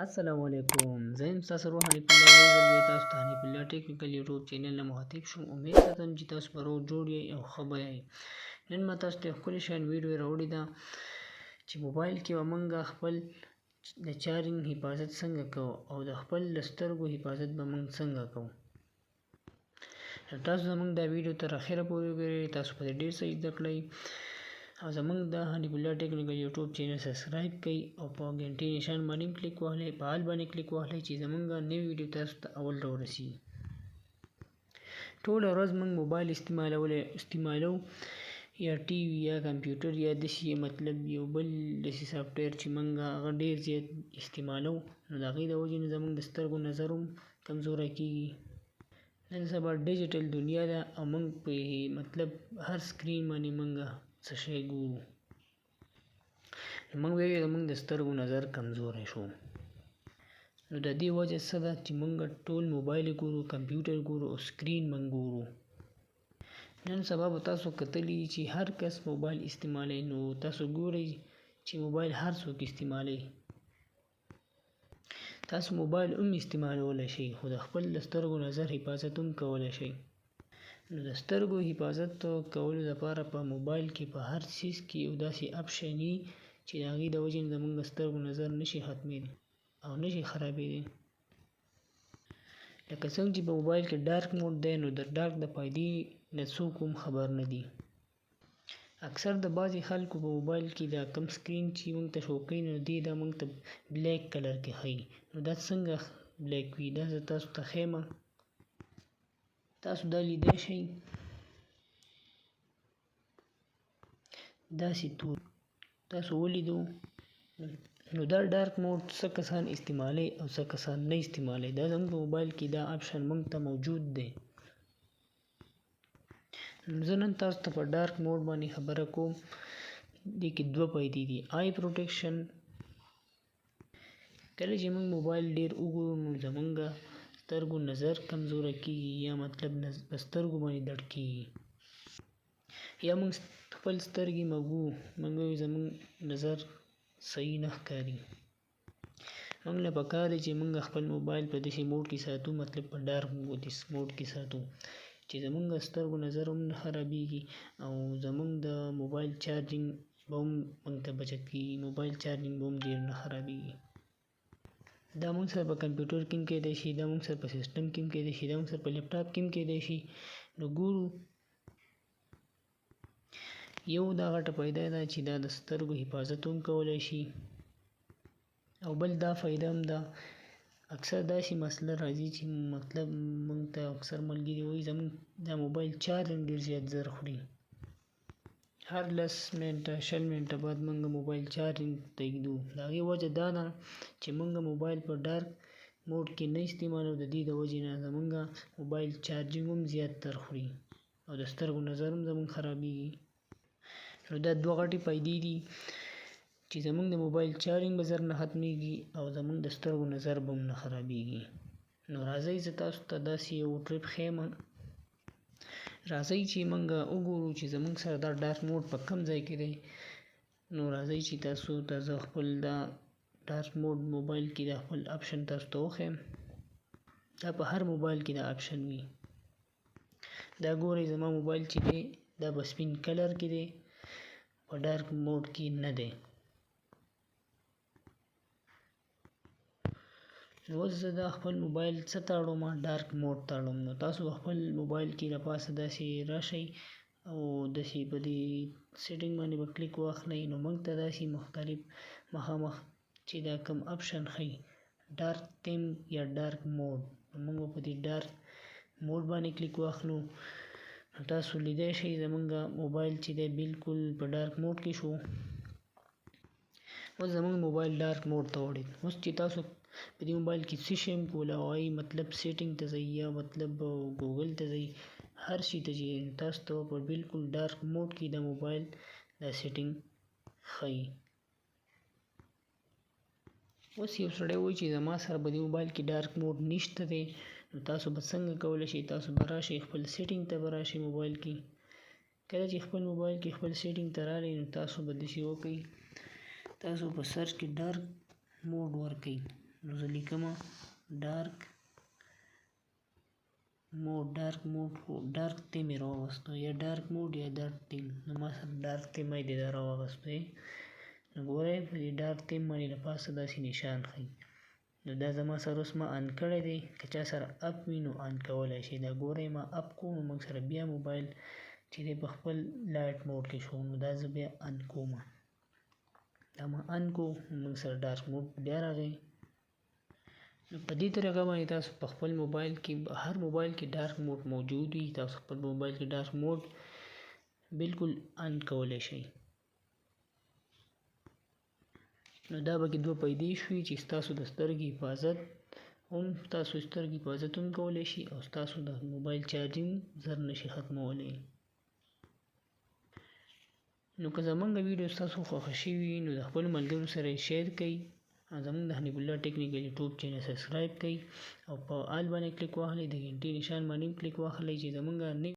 السلام علیکم. زه یم ستاسو روح حنیف الله. یو ځل بیا تاسو ته حنیف الله ټیکنیکل یوټیوب چینل نه مخاطب شوم. امید ساتم چې تاسو به روغ جوړ یئ او ښه به یئ. نن ما تاسو ته یو ښکلې شان ویډیو راوړې ده چې موبایل کې به موږ خپل د چارجنګ حفاظت څنګه کوو او د خپل د سترګو حفاظت به موږ څنګه کوو. تاسو زموږ دا ویډیو تر اخره پورې وګورئ. تاسو په ډېر څه زده کړئ او زموږ د حنیف الله ټیکنیکل یوټیوب چینل سبسکرایب کړئ او په غنټې نشان باندې کلیک وهئ، په آل باندې کلیک وهئ چې زموږ نوې ویډیو تاسو ته اول راورسیږي. ټوله ورځ موږ موبایل استعمالو یا ټي وي یا کمپیوټر یا داسې مطلب یو بل داسې سافټویر چې موږ هغه ډېر زیات استعمالو، نو د هغې د وجې نه زموږ د سترګو نظر هم کمزوری کېږي. نن سبا ډیجیټل دنیا ده او موږ په مطلب هر سکرین باندې موږ څه شی ګورو، موږ وایو زموږ د سترګو نظر کمزوری شو. نو د دې وجه څه ده چې موږ ټول موبایل ګورو، کمپیوټر ګورو او سکرین موږ ګورو. نن سبا به تاسو کتلی چې هر کس موبایل استعمالوي، نو تاسو ګورئ چې موبایل هر څوک استعمالوي. تاسو موبایل هم استعمالولی شئ خو د خپل د سترګو نظر حفاظت هم کولی شئ. نو د سترګو حفاظت کولو لپاره په موبایل کې په هر څیز کې یو داسې اپشن وي چې د هغې د وجې نه زموږ د سترګو نظر نشي ختمېدی او نشي خرابېدی. لکه څنګه چې په موبایل کې ډارک موډ دی، نو د ډارک د فایدې نه څوک هم خبر نه دي. اکثر د بعضې خلکو په موبایل کې دا کم سکرین چې موږ ته شو کوي، نو دې دا موږ ته بلیک کلر کې ښیي. نو دا څنګه بلیک وي؟ دا زه تاسو ته ښیم. تاسو دا لیدی شئ، داسې تور تاسو ولیدو. نو دا ډارک موډ څه کسان استعمالوي او څه کسان نه استعمالوي. دا زموږ په موبایل کې دا اپشن موږ ته موجود دی. زه نن تاسو ته په ډارک موډ باندې خبره کوم. دې کې دوه فایدې دي: آی پروټیکشن. کله چې موږ موبایل ډېر وګورو نو زموږ سترګو نظر کمزوری کېږي، یا مطلب په سترګو باندې درد کېږي، یا موږ خپل سترګې موږ وایو زموږ نظر صحیح نه ښکاري. موږ له پکار دی چې موږ خپل موبایل په داسې موډ کې ساتو، مطلب په ډارک موډ کې ساتو چې زموږ سترګو نظر هم نه خرابېږي او زموږ د موبایل چارجنګ به هم موږ ته بچت کېږي، موبایل چارجنګ به هم ډېر نه خرابېږي. دا موږ سره په کمپیوټر کې هم کېدی شي، دا موږ سره په سیسټم کې هم کېدی شي، دا موږ سره په لیپټاپ کې هم کېدی شي. نو ګورو، یو دا غټه فایده ده چې دا د سترګو حفاظت هم کولی شي، او بل دا فایده هم ده. اکثر داسې مسله راځي چې مطلب موږ ته اکثر ملګري وایي زموږ دا موبایل چارجنګ ډېر زیات زر خوري. هر 10 منټه 20 منټه بعد موږ موبایل چارجنګ ته ږدو. د هغې وجه دا ده چې موږ موبایل په ډارک موډ کې نه استعمالو. د دې د وجې نه زموږ موبایل چارجنګ هم زیات تر خوري او د سترګو نظر هم زموږ خرابېږي. نو دا دوه غټې فایدې دي چې زموږ د موبایل چارجنګ به زر نه ختمېږي او زموږ د سترګو نظر به هم نه خرابېږي. نو راځئ زه تاسو ته داسې یو ټریپ ښیم. راځئ چې موږ وګورو چې زموږ سره دا ډارک موډ په کوم ځای کې دی. نو راځئ چې تاسو ته زه خپل دا ډارک موډ موبایل کې دا خپل اپشن تاسو ته وښیم. دا په هر موبایل کې دا اپشن وي. دا ګورئ زما موبایل چې دی دا په سپین کلر کې دی، په ډارک موډ کې نه دی. نو اوس زه دا خپل موبایل څه تاړم؟ ډارک موډ تاړم. نو تاسو خپل موبایل کې له پاسه داسې راشئ او داسې په دې سیټینګ باندې به کلیک واخلئ. نو موږ ته داسې مختلف مخامخ چې دا کوم اپشن ښیي ډارک تیم یا ډارک موډ، موږ په دې ډارک موډ باندې کلیک واخلو. تاسو لیدی شئ زموږ موبایل چې دی بالکل په ډارک موډ کې شو. اوس زموږ موبایل ډارک موډ ته وړئ. اوس چې تاسو په دې موبایل کې څه شی هم کولی، مطلب سیټینګ ته ځئ یا مطلب ګوګل ته ځئ، هر شي ته چې تاسو ته په بالکل ډارک موډ کې دا موبایل دا سیټینګ ښیي. اوس یو سړی وایي چې زما سره په دې موبایل کې ډارک موډ نشته دی، نو تاسو به څنګه کولی شئ؟ تاسو به راشئ خپل سیټینګ ته به راشئ موبایل کې. کله چې خپل موبایل کې خپل سیټینګ ته راغئ، نو تاسو به داسې وکئ، تاسو په سرچ کې ډارک موډ ورکئ. نو زه لیکم ډارک تیم یې راوغوښتو یا ډارک موډ یا ډارک تیم. نو ما سره ډارک تیم یې دا راوغوښتو. نو ګورئ په دې ډارک تیم باندې له پاسه داسې نشان ښیي. نو دا زما سره اوس ما آن کړی دی. که چا سره اپ وي نو آن کولی شي. دا ګورئ ما اپ کوم نو موږ سره بیا موبایل چې دی په خپل لایټ موډ کې شو. نو دا زه بیا آن کوم. دا ما آن کو نو موږ سره ډارک موډ بیا راغی. نو په دې طریقه باندې تاسو په خپل موبایل کې هر موبایل کې ډارک موډ موجود وي. تاسو خپل موبایل کې ډارک موډ بالکل آن کولی شئ. نو دا به کې دوه پیدې شوي چې ستاسو د سترګې حفاظت هم کولی شي او ستاسو د موبایل چارجینګ زر نشي ختمولی. نو که زمونږ ویډیو ستاسو خوښه شوي نو د خپلو ملګرو سره یې شیر کړئ. زمونږ د حنیف الله ټیکنیکل یوټیوب چینل سبسکرایب کړئ او په آل باندې کلیک واخلئ. د غنټې نشان باندې کلیک واخلئ چې زمونږ